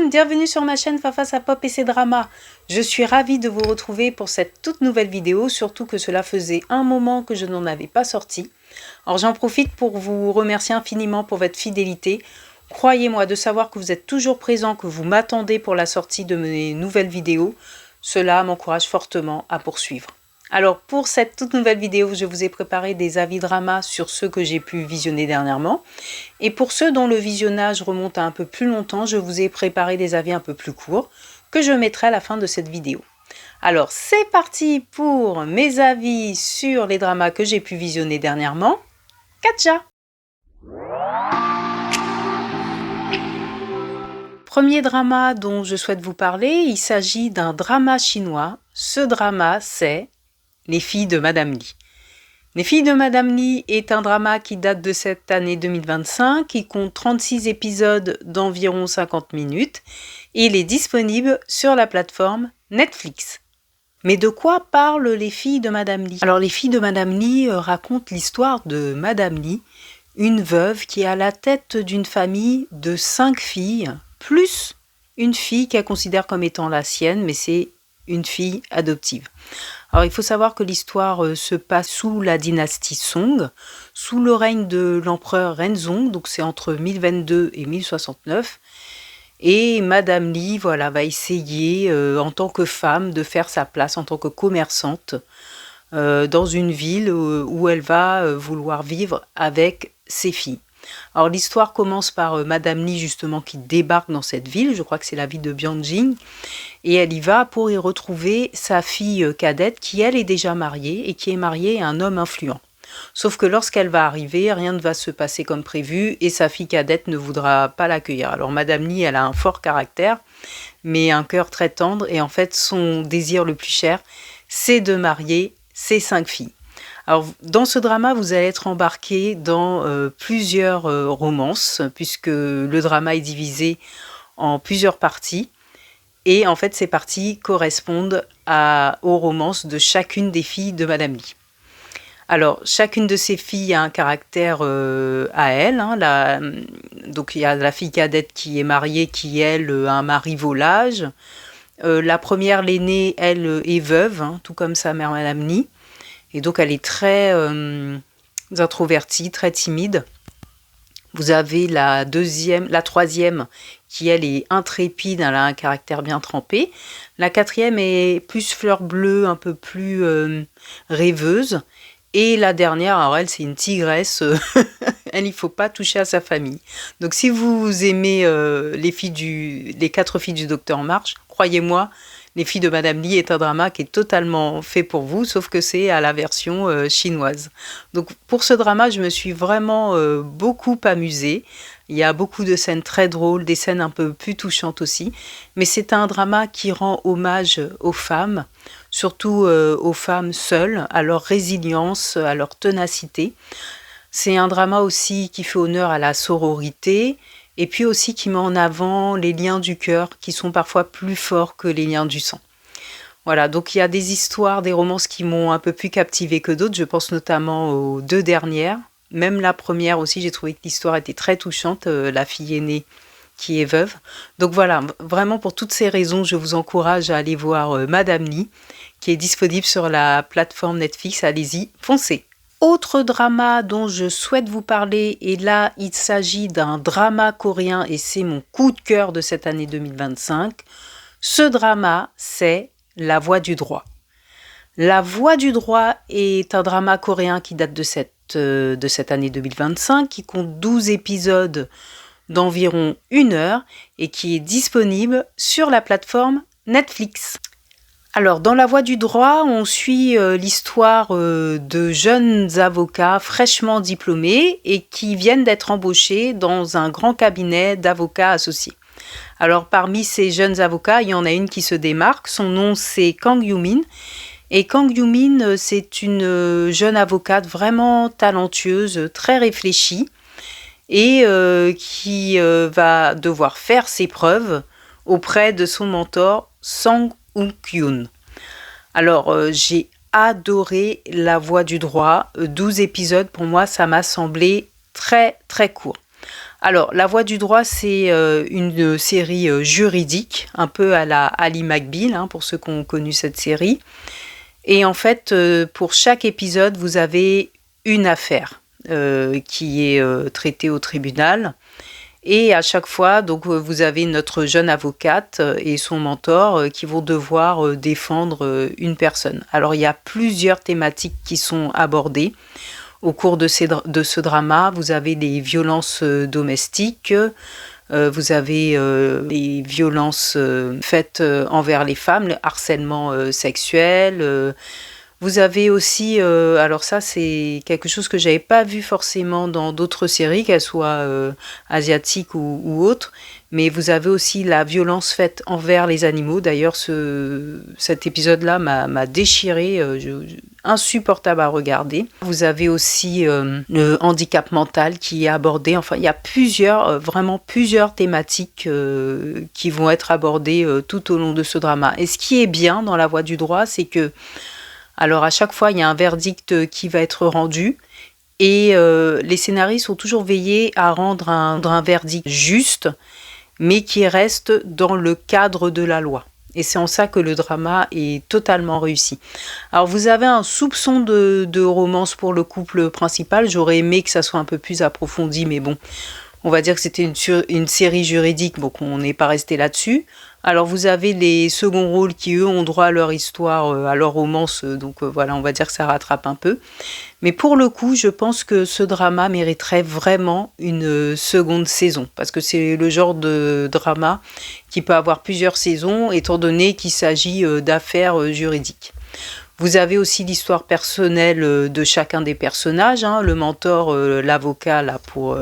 Salam, bienvenue sur ma chaîne Fafa sa pop et ses dramas. Je suis ravie de vous retrouver pour cette toute nouvelle vidéo, surtout que cela faisait un moment que je n'en avais pas sorti. Alors j'en profite pour vous remercier infiniment pour votre fidélité. Croyez-moi, de savoir que vous êtes toujours présent, que vous m'attendez pour la sortie de mes nouvelles vidéos, cela m'encourage fortement à poursuivre. Alors pour cette toute nouvelle vidéo, je vous ai préparé des avis dramas sur ceux que j'ai pu visionner dernièrement. Et pour ceux dont le visionnage remonte à un peu plus longtemps, je vous ai préparé des avis un peu plus courts que je mettrai à la fin de cette vidéo. Alors c'est parti pour mes avis sur les dramas que j'ai pu visionner dernièrement. Katja! Premier drama dont je souhaite vous parler, il s'agit d'un drama chinois. Ce drama, c'est Les filles de Madame Li. Les filles de Madame Li est un drama qui date de cette année 2025, qui compte 36 épisodes d'environ 50 minutes et il est disponible sur la plateforme Netflix. Mais de quoi parlent les filles de Madame Li? Alors les filles de Madame Li racontent l'histoire de Madame Li, une veuve qui est à la tête d'une famille de 5 filles, plus une fille qu'elle considère comme étant la sienne, mais c'est une fille adoptive. Alors il faut savoir que l'histoire se passe sous la dynastie Song, sous le règne de l'empereur Renzong, donc c'est entre 1022 et 1069. Et Madame Li, voilà, va essayer en tant que femme de faire sa place en tant que commerçante dans une ville où elle va vouloir vivre avec ses filles. Alors l'histoire commence par Madame Li justement qui débarque dans cette ville, je crois que c'est la ville de Bianjing, et elle y va pour y retrouver sa fille cadette qui elle est déjà mariée et qui est mariée à un homme influent. Sauf que lorsqu'elle va arriver, rien ne va se passer comme prévu et sa fille cadette ne voudra pas l'accueillir. Alors Madame Li, elle a un fort caractère, mais un cœur très tendre et en fait son désir le plus cher, c'est de marier ses 5 filles. Alors, dans ce drama, vous allez être embarqué dans plusieurs romances, puisque le drama est divisé en plusieurs parties. Et en fait, ces parties correspondent aux romances de chacune des filles de Madame Li. Alors, chacune de ces filles a un caractère à elle. Donc, il y a la fille cadette qui est mariée, qui, elle, a un mari volage. La première, l'aînée, elle, est veuve, tout comme sa mère Madame Li. Et donc, elle est très introvertie, très timide. Vous avez la troisième, qui, elle, est intrépide, elle a un caractère bien trempé. La quatrième est plus fleur bleue, un peu plus rêveuse. Et la dernière, alors elle, c'est une tigresse. Elle, il ne faut pas toucher à sa famille. Donc, si vous aimez les 4 filles du Docteur March, croyez-moi, Les filles de Madame Li est un drama qui est totalement fait pour vous, sauf que c'est à la version chinoise. Donc pour ce drama, je me suis vraiment beaucoup amusée. Il y a beaucoup de scènes très drôles, des scènes un peu plus touchantes aussi. Mais c'est un drama qui rend hommage aux femmes, surtout aux femmes seules, à leur résilience, à leur ténacité. C'est un drama aussi qui fait honneur à la sororité, et puis aussi qui met en avant les liens du cœur qui sont parfois plus forts que les liens du sang. Voilà, donc il y a des histoires, des romances qui m'ont un peu plus captivée que d'autres. Je pense notamment aux 2 dernières. Même la première aussi, j'ai trouvé que l'histoire était très touchante, la fille aînée qui est veuve. Donc voilà, vraiment pour toutes ces raisons, je vous encourage à aller voir Madame Li, qui est disponible sur la plateforme Netflix. Allez-y, foncez! Autre drama dont je souhaite vous parler, et là il s'agit d'un drama coréen et c'est mon coup de cœur de cette année 2025. Ce drama, c'est La Voix du droit. La Voix du droit est un drama coréen qui date de cette année 2025, qui compte 12 épisodes d'environ 1 heure et qui est disponible sur la plateforme Netflix. Alors, dans La Voix du droit, on suit l'histoire de jeunes avocats fraîchement diplômés et qui viennent d'être embauchés dans un grand cabinet d'avocats associés. Alors, parmi ces jeunes avocats, il y en a une qui se démarque. Son nom, c'est Kang Yoo-min. Et Kang Yoo-min, c'est une jeune avocate vraiment talentueuse, très réfléchie et qui va devoir faire ses preuves auprès de son mentor, Sang Eun-kyun. Alors, j'ai adoré La Voix du droit. 12 épisodes, pour moi, ça m'a semblé très, très court. Alors, La Voix du droit, c'est une série juridique, un peu à la Ali McBeal, hein, pour ceux qui ont connu cette série. Et en fait, pour chaque épisode, vous avez une affaire qui est traitée au tribunal. Et à chaque fois, donc, vous avez notre jeune avocate et son mentor qui vont devoir défendre une personne. Alors, il y a plusieurs thématiques qui sont abordées. Au cours de ce drama, vous avez des violences domestiques, vous avez les violences faites envers les femmes, le harcèlement sexuel. Vous avez aussi, alors ça c'est quelque chose que j'avais pas vu forcément dans d'autres séries, qu'elles soient asiatiques ou autres, mais vous avez aussi la violence faite envers les animaux. D'ailleurs, cet épisode-là m'a déchiré, insupportable à regarder. Vous avez aussi le handicap mental qui est abordé. Enfin, il y a vraiment plusieurs thématiques qui vont être abordées tout au long de ce drama. Et ce qui est bien dans La Voix du droit, c'est que alors à chaque fois, il y a un verdict qui va être rendu et les scénaristes ont toujours veillé à rendre un verdict juste, mais qui reste dans le cadre de la loi. Et c'est en ça que le drama est totalement réussi. Alors vous avez un soupçon de romance pour le couple principal. J'aurais aimé que ça soit un peu plus approfondi, mais bon, on va dire que c'était une série juridique, donc on n'est pas resté là-dessus. Alors vous avez les seconds rôles qui, eux, ont droit à leur histoire, à leur romance, donc voilà, on va dire que ça rattrape un peu. Mais pour le coup, je pense que ce drama mériterait vraiment une seconde saison, parce que c'est le genre de drama qui peut avoir plusieurs saisons, étant donné qu'il s'agit d'affaires juridiques. Vous avez aussi l'histoire personnelle de chacun des personnages, hein. Le mentor, l'avocat là pour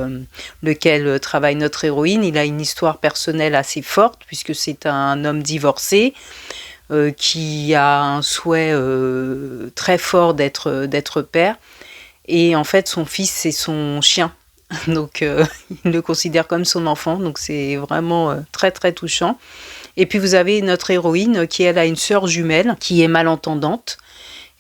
lequel travaille notre héroïne, il a une histoire personnelle assez forte puisque c'est un homme divorcé qui a un souhait très fort d'être père. Et en fait, son fils, c'est son chien. Donc, il le considère comme son enfant. Donc, c'est vraiment très, très touchant. Et puis, vous avez notre héroïne qui, elle, a une sœur jumelle qui est malentendante.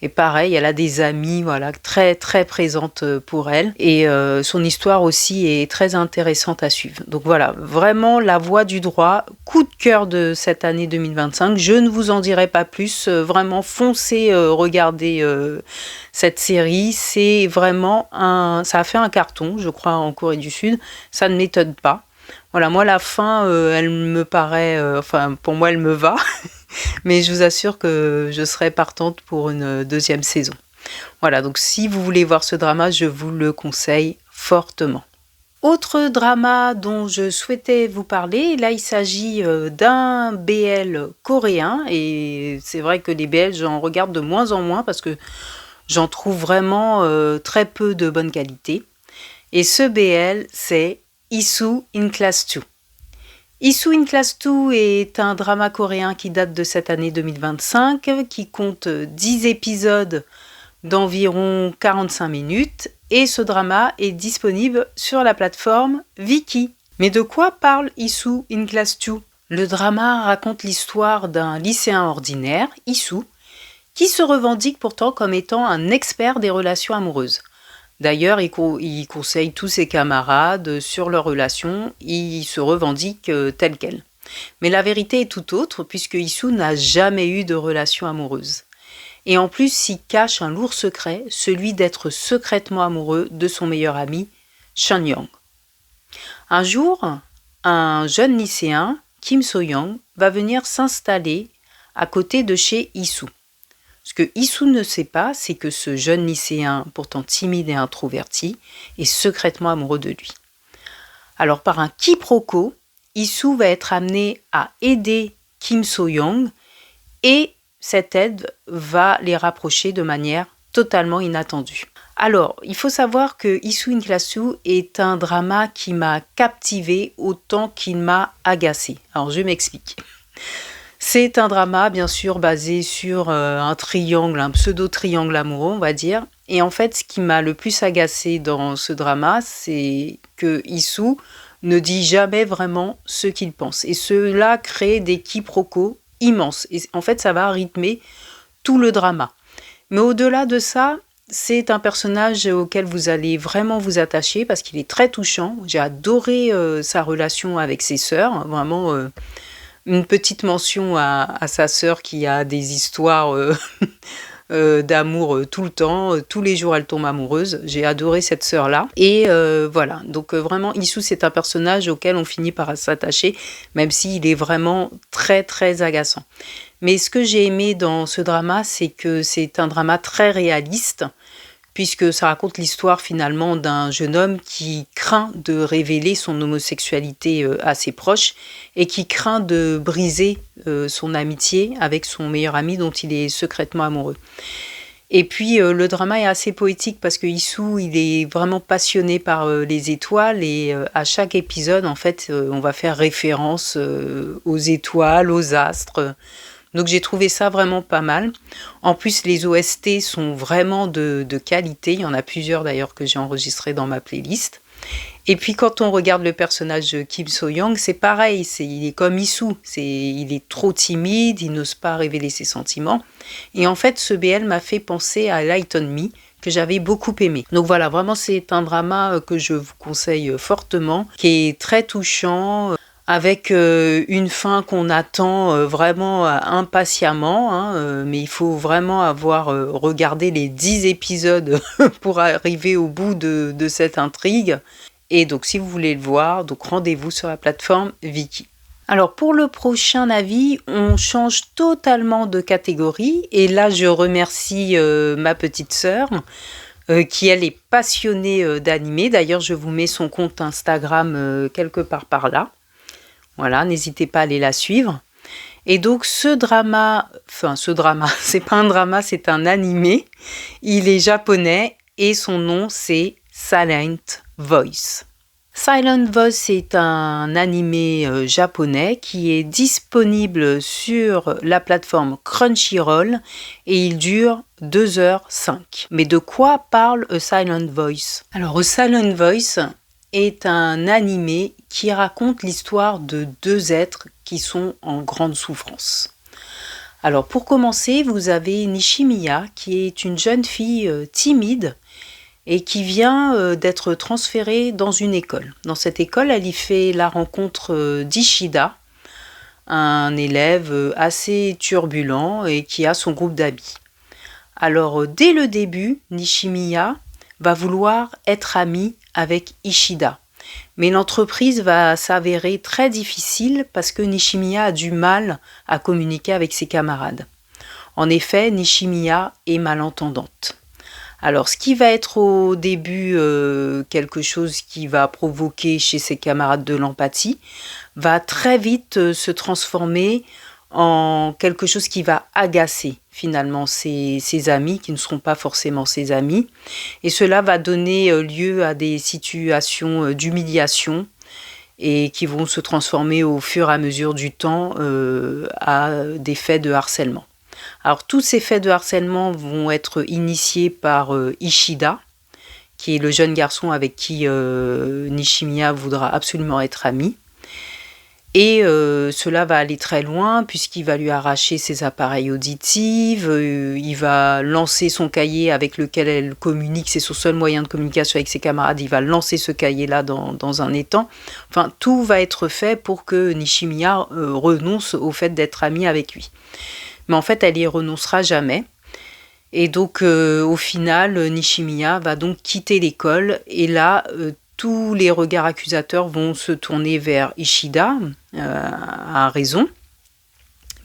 Et pareil, elle a des amies, voilà, très très présentes pour elle. Et son histoire aussi est très intéressante à suivre. Donc voilà, vraiment La Voix du droit, coup de cœur de cette année 2025. Je ne vous en dirai pas plus. Vraiment, foncez regarder cette série. C'est vraiment ça a fait un carton, je crois, en Corée du Sud. Ça ne m'étonne pas. Voilà, moi la fin, elle me paraît, pour moi elle me va. Mais je vous assure que je serai partante pour une deuxième saison. Voilà, donc si vous voulez voir ce drama, je vous le conseille fortement. Autre drama dont je souhaitais vous parler, là il s'agit d'un BL coréen, et c'est vrai que les BL j'en regarde de moins en moins parce que j'en trouve vraiment très peu de bonne qualité. Et ce BL, c'est Issue in Class 2. Issue in Class 2 est un drama coréen qui date de cette année 2025, qui compte 10 épisodes d'environ 45 minutes, et ce drama est disponible sur la plateforme Viki. Mais de quoi parle Issue in Class 2 ? Le drama raconte l'histoire d'un lycéen ordinaire, Issue, qui se revendique pourtant comme étant un expert des relations amoureuses. D'ailleurs, il conseille tous ses camarades sur leurs relations, il se revendique tel quel. Mais la vérité est tout autre, puisque Issue n'a jamais eu de relation amoureuse. Et en plus, s'y cache un lourd secret, celui d'être secrètement amoureux de son meilleur ami, Chun Young. Un jour, un jeune lycéen, Kim So-young, va venir s'installer à côté de chez Issue. Ce que Issue ne sait pas, c'est que ce jeune lycéen, pourtant timide et introverti, est secrètement amoureux de lui. Alors par un quiproquo, Issue va être amené à aider Kim So-young et cette aide va les rapprocher de manière totalement inattendue. Alors, il faut savoir que Issue in Class 2 est un drama qui m'a captivée autant qu'il m'a agacée. Alors je m'explique. C'est un drama, bien sûr, basé sur un triangle, un pseudo-triangle amoureux, on va dire. Et en fait, ce qui m'a le plus agacé dans ce drama, c'est que Issue ne dit jamais vraiment ce qu'il pense. Et cela crée des quiproquos immenses. Et en fait, ça va rythmer tout le drama. Mais au-delà de ça, c'est un personnage auquel vous allez vraiment vous attacher parce qu'il est très touchant. J'ai adoré sa relation avec ses sœurs, vraiment une petite mention à sa sœur qui a des histoires d'amour tout le temps. Tous les jours, elle tombe amoureuse. J'ai adoré cette sœur-là. Et voilà, donc vraiment, Issou, c'est un personnage auquel on finit par s'attacher, même s'il est vraiment très, très agaçant. Mais ce que j'ai aimé dans ce drama, c'est que c'est un drama très réaliste, puisque ça raconte l'histoire finalement d'un jeune homme qui craint de révéler son homosexualité à ses proches et qui craint de briser son amitié avec son meilleur ami dont il est secrètement amoureux. Et puis le drama est assez poétique parce que Issou, il est vraiment passionné par les étoiles et à chaque épisode, en fait, on va faire référence aux étoiles, aux astres. Donc j'ai trouvé ça vraiment pas mal. En plus, les OST sont vraiment de qualité. Il y en a plusieurs d'ailleurs que j'ai enregistrés dans ma playlist. Et puis quand on regarde le personnage de Kim So-young, c'est pareil. Il est comme Issou. Il est trop timide, il n'ose pas révéler ses sentiments. Et en fait, ce BL m'a fait penser à Light on Me, que j'avais beaucoup aimé. Donc voilà, vraiment c'est un drama que je vous conseille fortement, qui est très touchant, avec une fin qu'on attend vraiment impatiemment, hein, mais il faut vraiment avoir regardé les 10 épisodes pour arriver au bout de cette intrigue. Et donc si vous voulez le voir, donc rendez-vous sur la plateforme Viki. Alors pour le prochain avis, on change totalement de catégorie, et là je remercie ma petite sœur, qui elle est passionnée d'animé. D'ailleurs je vous mets son compte Instagram quelque part par là. Voilà, n'hésitez pas à aller la suivre. Et donc ce drama, c'est pas un drama, c'est un animé. Il est japonais et son nom c'est Silent Voice. Silent Voice est un animé japonais qui est disponible sur la plateforme Crunchyroll et il dure 2h05. Mais de quoi parle A Silent Voice? Alors A Silent Voice est un animé qui raconte l'histoire de deux êtres qui sont en grande souffrance. Alors pour commencer, vous avez Nishimiya qui est une jeune fille timide et qui vient d'être transférée dans une école. Dans cette école, elle y fait la rencontre d'Ishida, un élève assez turbulent et qui a son groupe d'amis. Alors dès le début, Nishimiya va vouloir être amie avec Ishida. Mais l'entreprise va s'avérer très difficile parce que Nishimiya a du mal à communiquer avec ses camarades. En effet, Nishimiya est malentendante. Alors, ce qui va être au début quelque chose qui va provoquer chez ses camarades de l'empathie, va très vite se transformer en quelque chose qui va agacer finalement ses amis, qui ne seront pas forcément ses amis. Et cela va donner lieu à des situations d'humiliation et qui vont se transformer au fur et à mesure du temps à des faits de harcèlement. Alors tous ces faits de harcèlement vont être initiés par Ishida, qui est le jeune garçon avec qui Nishimiya voudra absolument être ami. Et cela va aller très loin puisqu'il va lui arracher ses appareils auditifs, il va lancer son cahier avec lequel elle communique, c'est son seul moyen de communication avec ses camarades, il va lancer ce cahier-là dans un étang. Enfin, tout va être fait pour que Nishimiya renonce au fait d'être amie avec lui. Mais en fait, elle y renoncera jamais. Et donc, au final, Nishimiya va donc quitter l'école et là, tous les regards accusateurs vont se tourner vers Ishida, à raison.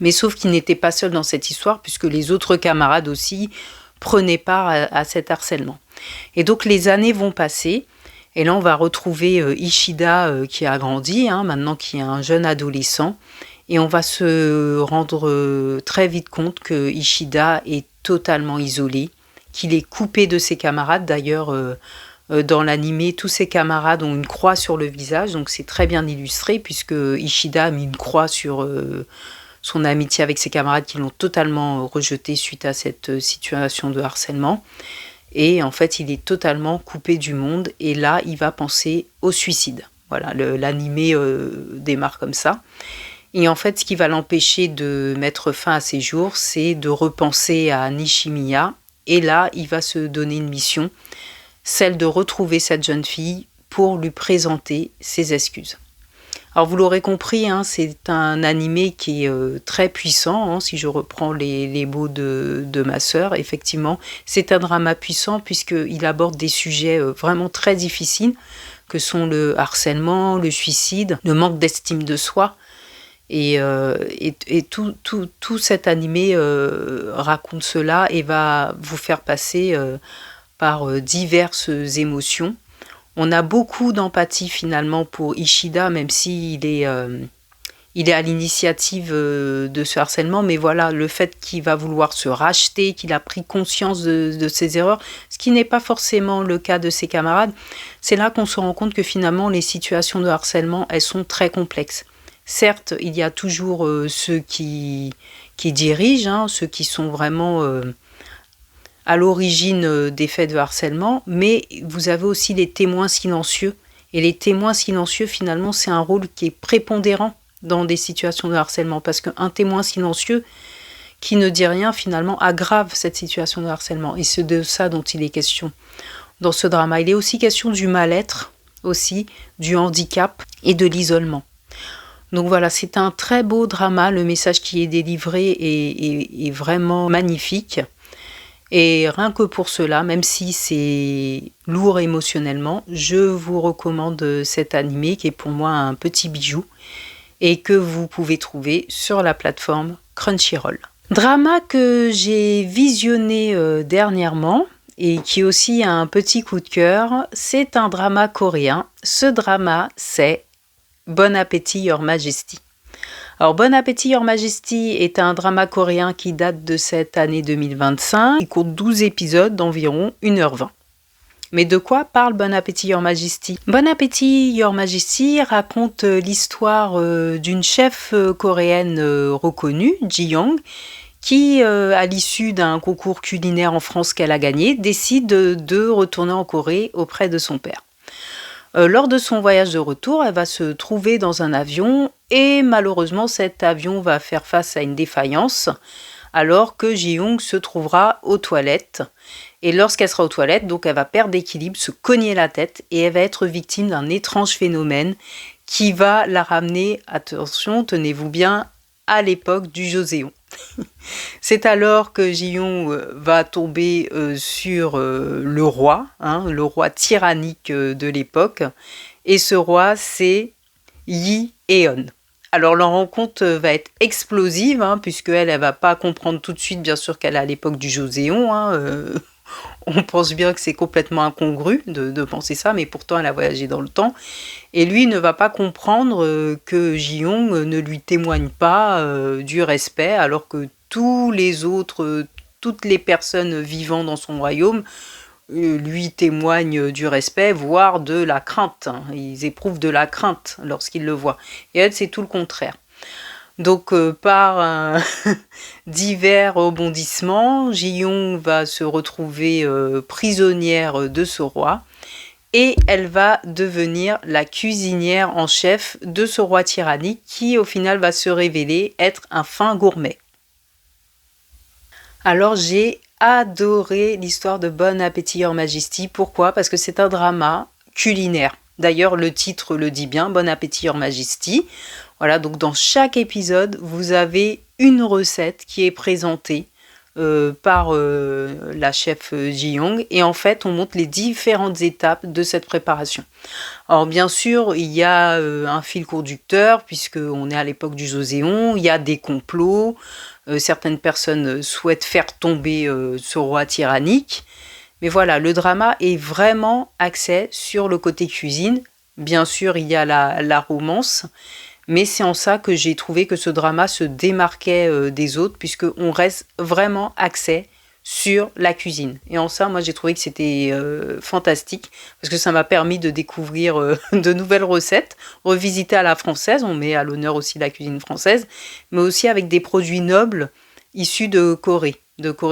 Mais sauf qu'il n'était pas seul dans cette histoire, puisque les autres camarades aussi prenaient part à cet harcèlement. Et donc les années vont passer, et là on va retrouver Ishida qui a grandi, maintenant qui est un jeune adolescent, et on va se rendre très vite compte que Ishida est totalement isolé, qu'il est coupé de ses camarades. D'ailleurs, dans l'animé, tous ses camarades ont une croix sur le visage, donc c'est très bien illustré, puisque Ishida a mis une croix sur son amitié avec ses camarades qui l'ont totalement rejeté suite à cette situation de harcèlement. Et en fait, il est totalement coupé du monde, et là, il va penser au suicide. Voilà, l'animé démarre comme ça. Et en fait, ce qui va l'empêcher de mettre fin à ses jours, c'est de repenser à Nishimiya Et là, il va se donner une mission, celle de retrouver cette jeune fille pour lui présenter ses excuses. Alors vous l'aurez compris, hein, c'est un animé qui est très puissant, hein, si je reprends les mots de ma sœur, effectivement. C'est un drama puissant puisqu'il aborde des sujets vraiment très difficiles, que sont le harcèlement, le suicide, le manque d'estime de soi. Et tout cet animé raconte cela et va vous faire passer par diverses émotions. On a beaucoup d'empathie finalement pour Ishida, même s'il est, il est à l'initiative de ce harcèlement, mais voilà, le fait qu'il va vouloir se racheter, qu'il a pris conscience de ses erreurs, ce qui n'est pas forcément le cas de ses camarades, c'est là qu'on se rend compte que finalement les situations de harcèlement, elles sont très complexes. Certes, il y a toujours ceux qui dirigent, hein, ceux qui sont vraiment à l'origine des faits de harcèlement, mais vous avez aussi les témoins silencieux. Et les témoins silencieux, finalement, c'est un rôle qui est prépondérant dans des situations de harcèlement, parce qu'un témoin silencieux qui ne dit rien, finalement, aggrave cette situation de harcèlement. Et c'est de ça dont il est question dans ce drama. Il est aussi question du mal-être, aussi, du handicap et de l'isolement. Donc voilà, c'est un très beau drama, le message qui est délivré est vraiment magnifique. Et rien que pour cela, même si c'est lourd émotionnellement, je vous recommande cet animé qui est pour moi un petit bijou et que vous pouvez trouver sur la plateforme Crunchyroll. Drama que j'ai visionné dernièrement et qui aussi a un petit coup de cœur, c'est un drama coréen. Ce drama, c'est Bon Appétit Your Majesty. Alors, Bon Appétit Your Majesty est un drama coréen qui date de cette année 2025. Il compte 12 épisodes d'environ 1h20. Mais de quoi parle Bon Appétit Your Majesty ? Bon Appétit Your Majesty raconte l'histoire d'une chef coréenne reconnue, Ji-young, qui, à l'issue d'un concours culinaire en France qu'elle a gagné, décide de retourner en Corée auprès de son père. Lors de son voyage de retour, elle va se trouver dans un avion et malheureusement cet avion va faire face à une défaillance alors que Ji-young se trouvera aux toilettes. Et lorsqu'elle sera aux toilettes, donc elle va perdre d'équilibre, se cogner la tête et elle va être victime d'un étrange phénomène qui va la ramener, attention, tenez-vous bien, à l'époque du Joseon. C'est alors que Ji-young va tomber sur le roi tyrannique de l'époque. Et ce roi, c'est Yi Eon. Alors leur rencontre va être explosive, puisqu'elle ne va pas comprendre tout de suite, bien sûr, qu'elle est à l'époque du Joseon. On pense bien que c'est complètement incongru de penser ça, mais pourtant elle a voyagé dans le temps. Et lui ne va pas comprendre que Ji-young ne lui témoigne pas du respect, alors que toutes les personnes vivant dans son royaume lui témoignent du respect, voire de la crainte. Ils éprouvent de la crainte lorsqu'ils le voient. Et elle, c'est tout le contraire. Donc, par divers rebondissements, Ji-young va se retrouver prisonnière de ce roi et elle va devenir la cuisinière en chef de ce roi tyrannique qui, au final, va se révéler être un fin gourmet. Alors, j'ai adoré l'histoire de Bon Appétit Your Majesty. Pourquoi ? Parce que c'est un drama culinaire. D'ailleurs, le titre le dit bien, Bon Appétit Your Majesty. Voilà, donc dans chaque épisode, vous avez une recette qui est présentée par la chef Ji-young. Et en fait, on montre les différentes étapes de cette préparation. Alors bien sûr, il y a un fil conducteur, puisqu'on est à l'époque du Joseon. Il y a des complots. Certaines personnes souhaitent faire tomber ce roi tyrannique. Mais voilà, le drama est vraiment axé sur le côté cuisine. Bien sûr, il y a la romance. Mais c'est en ça que j'ai trouvé que ce drama se démarquait des autres, puisqu'on reste vraiment axé sur la cuisine. Et en ça, moi, j'ai trouvé que c'était fantastique, parce que ça m'a permis de découvrir de nouvelles recettes, revisiter à la française, on met à l'honneur aussi la cuisine française, mais aussi avec des produits nobles issus de Corée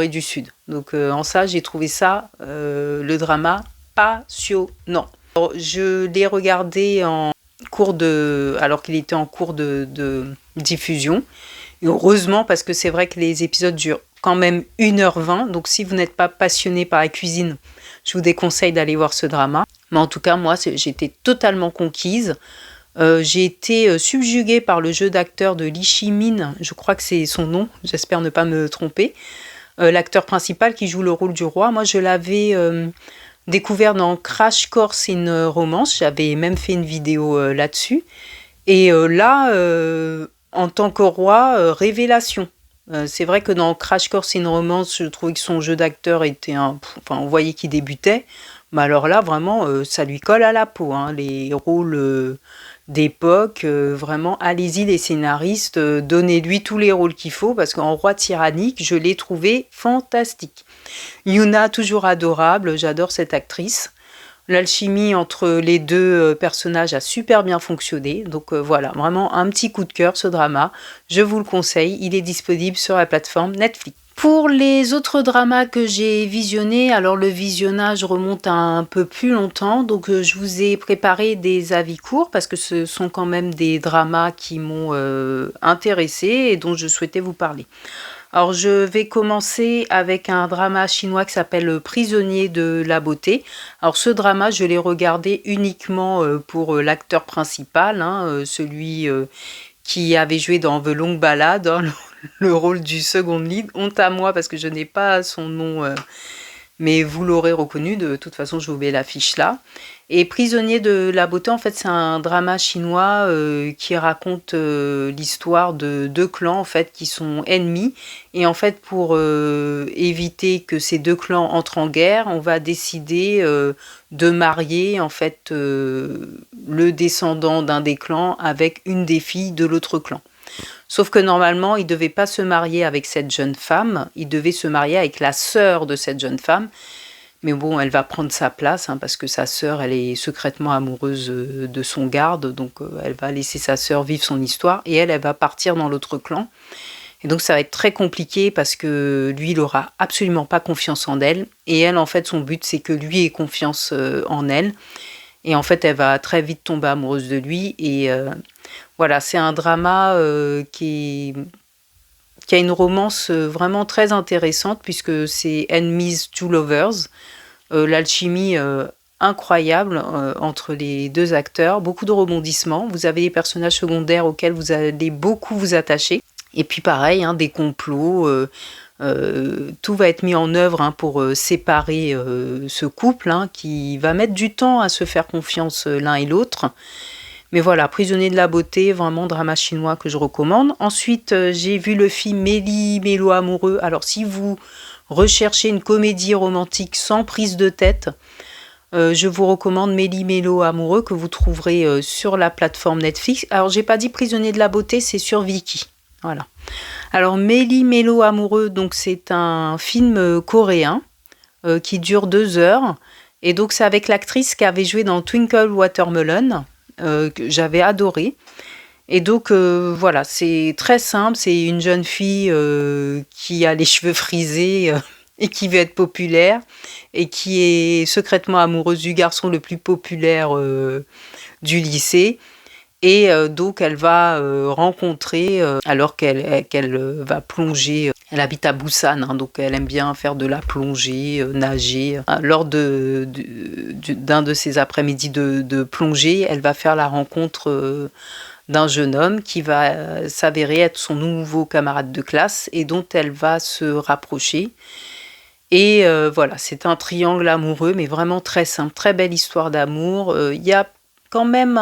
du Sud. Donc en ça, j'ai trouvé ça, le drama, passionnant. Alors, je l'ai regardé alors qu'il était en cours de diffusion. Et heureusement, parce que c'est vrai que les épisodes durent quand même 1h20. Donc si vous n'êtes pas passionné par la cuisine, je vous déconseille d'aller voir ce drama. Mais en tout cas, moi, j'étais totalement conquise. J'ai été subjuguée par le jeu d'acteur de Lee Chi-min, je crois que c'est son nom, j'espère ne pas me tromper. L'acteur principal qui joue le rôle du roi. Moi, je l'avais découvert dans Crash Course in Romance. J'avais même fait une vidéo là-dessus. Et là, en tant que roi, révélation. C'est vrai que dans Crash Course in Romance, je trouvais que son jeu d'acteur était on voyait qu'il débutait. Mais alors là, vraiment, ça lui colle à la peau. Hein, les rôles d'époque, vraiment, allez-y les scénaristes, donnez-lui tous les rôles qu'il faut, parce qu'en roi tyrannique, je l'ai trouvé fantastique. Yuna, toujours adorable, j'adore cette actrice. L'alchimie entre les deux personnages a super bien fonctionné, donc voilà, vraiment un petit coup de cœur ce drama, je vous le conseille, il est disponible sur la plateforme Netflix. Pour les autres dramas que j'ai visionnés, alors le visionnage remonte à un peu plus longtemps, donc je vous ai préparé des avis courts parce que ce sont quand même des dramas qui m'ont intéressé et dont je souhaitais vous parler. Alors je vais commencer avec un drama chinois qui s'appelle Prisonnier de la beauté. Alors ce drama, je l'ai regardé uniquement pour l'acteur principal, hein, celui qui avait joué dans The Long Ballad, hein, le rôle du second lead. Honte à moi parce que je n'ai pas son nom, mais vous l'aurez reconnu. De toute façon, je vous mets l'affiche là. Et Prisonnier de la beauté, en fait, c'est un drama chinois qui raconte l'histoire de deux clans en fait qui sont ennemis. Et en fait, pour éviter que ces deux clans entrent en guerre, on va décider de marier en fait le descendant d'un des clans avec une des filles de l'autre clan. Sauf que normalement, il ne devait pas se marier avec cette jeune femme, il devait se marier avec la sœur de cette jeune femme. Mais bon, elle va prendre sa place, hein, parce que sa sœur, elle est secrètement amoureuse de son garde, donc elle va laisser sa sœur vivre son histoire, et elle va partir dans l'autre clan. Et donc ça va être très compliqué, parce que lui, il aura absolument pas confiance en elle, et elle, en fait, son but, c'est que lui ait confiance en elle. Et en fait, elle va très vite tomber amoureuse de lui, et voilà, c'est un drama qui a une romance vraiment très intéressante, puisque c'est Enemies to Lovers, l'alchimie incroyable entre les deux acteurs, beaucoup de rebondissements, vous avez des personnages secondaires auxquels vous allez beaucoup vous attacher, et puis pareil, hein, des complots, tout va être mis en œuvre hein, pour séparer ce couple, hein, qui va mettre du temps à se faire confiance l'un et l'autre. Mais voilà, Prisonnier de la beauté, vraiment drama chinois que je recommande. Ensuite, j'ai vu le film Méli-Mélo amoureux. Alors, si vous recherchez une comédie romantique sans prise de tête, je vous recommande Méli-Mélo amoureux que vous trouverez sur la plateforme Netflix. Alors, j'ai pas dit Prisonnier de la beauté, c'est sur Viki. Voilà. Alors, Méli-Mélo amoureux, donc c'est un film coréen qui dure 2 heures. Et donc, c'est avec l'actrice qui avait joué dans Twinkle Watermelon. Que j'avais adoré. Et donc voilà, c'est très simple, c'est une jeune fille qui a les cheveux frisés et qui veut être populaire et qui est secrètement amoureuse du garçon le plus populaire du lycée. Et donc elle va rencontrer, alors qu'elle va plonger, elle habite à Busan, hein, donc elle aime bien faire de la plongée, nager. Lors d'un de ces après-midi de plongée, elle va faire la rencontre d'un jeune homme qui va s'avérer être son nouveau camarade de classe et dont elle va se rapprocher. Et voilà, c'est un triangle amoureux, mais vraiment très simple, très belle histoire d'amour. Il y a quand même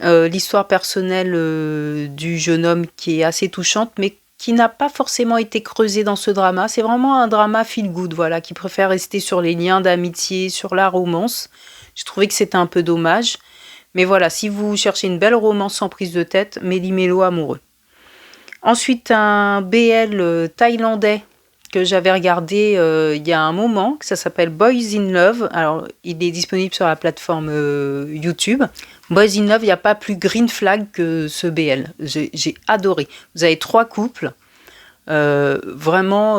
l'histoire personnelle du jeune homme qui est assez touchante, mais qui n'a pas forcément été creusée dans ce drama. C'est vraiment un drama feel good, voilà, qui préfère rester sur les liens d'amitié, sur la romance. Je trouvais que c'était un peu dommage. Mais voilà, si vous cherchez une belle romance sans prise de tête, Méli-Mélo amoureux. Ensuite, un BL thaïlandais que j'avais regardé il y a un moment, que ça s'appelle Boys in Love. Alors, il est disponible sur la plateforme YouTube. Boys in Love, il n'y a pas plus green flag que ce BL. J'ai adoré. Vous avez 3 couples. Vraiment,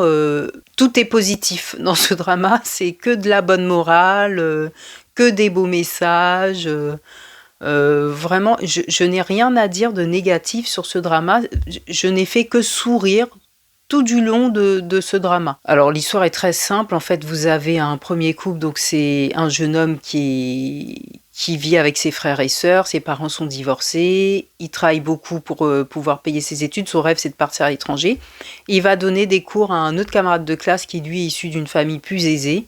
tout est positif dans ce drama. C'est que de la bonne morale, que des beaux messages. Vraiment, je n'ai rien à dire de négatif sur ce drama. Je n'ai fait que sourire tout du long de ce drama. Alors l'histoire est très simple, en fait vous avez un premier couple, donc c'est un jeune homme qui vit avec ses frères et sœurs, ses parents sont divorcés, il travaille beaucoup pour pouvoir payer ses études, son rêve c'est de partir à l'étranger. Il va donner des cours à un autre camarade de classe qui lui est issu d'une famille plus aisée.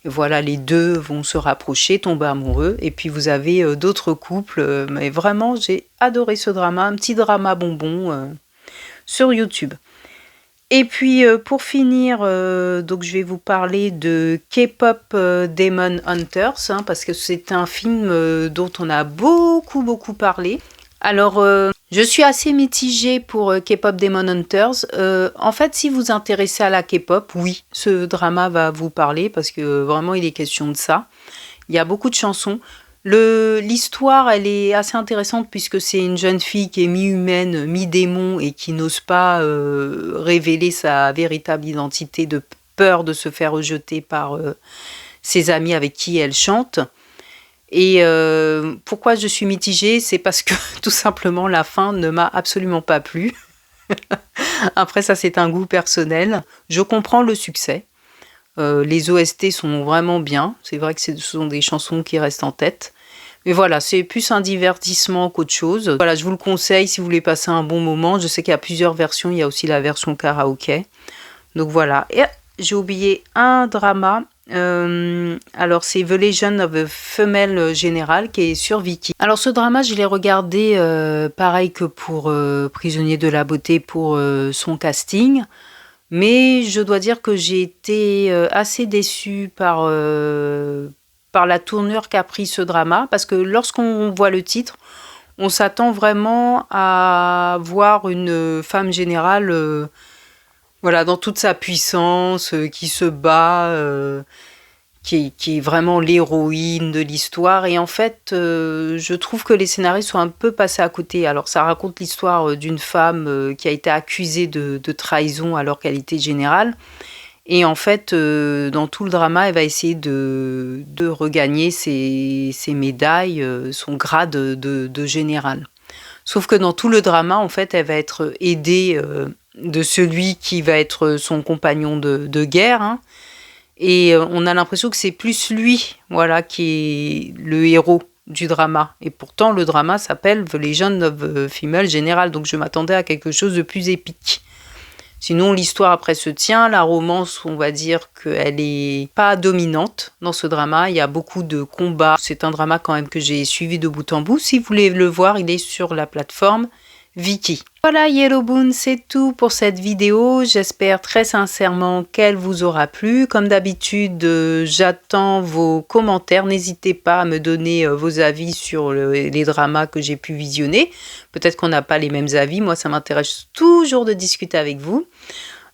Et voilà, les deux vont se rapprocher, tomber amoureux, et puis vous avez d'autres couples, mais vraiment j'ai adoré ce drama, un petit drama bonbon sur YouTube. Et puis pour finir, donc je vais vous parler de K-pop Demon Hunters, hein, parce que c'est un film dont on a beaucoup parlé. Alors je suis assez mitigée pour K-pop Demon Hunters. En fait, si vous vous intéressez à la K-pop, oui, ce drama va vous parler parce que vraiment il est question de ça. Il y a beaucoup de chansons. L'histoire, elle est assez intéressante puisque c'est une jeune fille qui est mi-humaine, mi-démon et qui n'ose pas révéler sa véritable identité de peur de se faire rejeter par ses amis avec qui elle chante. Et pourquoi je suis mitigée, c'est parce que tout simplement la fin ne m'a absolument pas plu. Après ça, c'est un goût personnel. Je comprends le succès. Les OST sont vraiment bien. C'est vrai que ce sont des chansons qui restent en tête. Mais voilà, c'est plus un divertissement qu'autre chose. Voilà, je vous le conseille si vous voulez passer un bon moment. Je sais qu'il y a plusieurs versions. Il y a aussi la version karaoké. Donc voilà. Et j'ai oublié un drama. Alors c'est The Legend of a Female General qui est sur Viki. Alors ce drama, je l'ai regardé pareil que pour Prisonnier de la beauté pour son casting. Mais je dois dire que j'ai été assez déçue par la tournure qu'a pris ce drama, parce que lorsqu'on voit le titre, on s'attend vraiment à voir une femme générale voilà, dans toute sa puissance, qui se bat, qui est vraiment l'héroïne de l'histoire. Et en fait, je trouve que les scénaristes sont un peu passés à côté. Alors, ça raconte l'histoire d'une femme qui a été accusée de trahison alors qu'elle était générale. Et en fait, dans tout le drama, elle va essayer de regagner ses médailles, son grade de générale. Sauf que dans tout le drama, en fait, elle va être aidée de celui qui va être son compagnon de guerre, hein. Et on a l'impression que c'est plus lui, voilà, qui est le héros du drama. Et pourtant, le drama s'appelle The Legend of a Female General, donc je m'attendais à quelque chose de plus épique. Sinon, l'histoire après se tient, la romance, on va dire qu'elle est pas dominante dans ce drama. Il y a beaucoup de combats. C'est un drama quand même que j'ai suivi de bout en bout. Si vous voulez le voir, il est sur la plateforme Viki. Voilà Yellowboon, c'est tout pour cette vidéo. J'espère très sincèrement qu'elle vous aura plu. Comme d'habitude, j'attends vos commentaires. N'hésitez pas à me donner vos avis sur les dramas que j'ai pu visionner. Peut-être qu'on n'a pas les mêmes avis. Moi, ça m'intéresse toujours de discuter avec vous.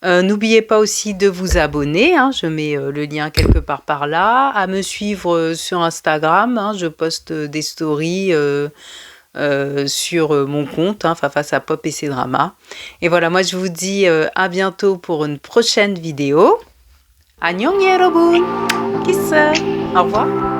N'oubliez pas aussi de vous abonner, hein, je mets le lien quelque part par là, à me suivre sur Instagram, hein, je poste des stories sur mon compte, hein, face à Pop et ses dramas. Et voilà, moi je vous dis à bientôt pour une prochaine vidéo. Annyeong 여러분, kiss, au revoir.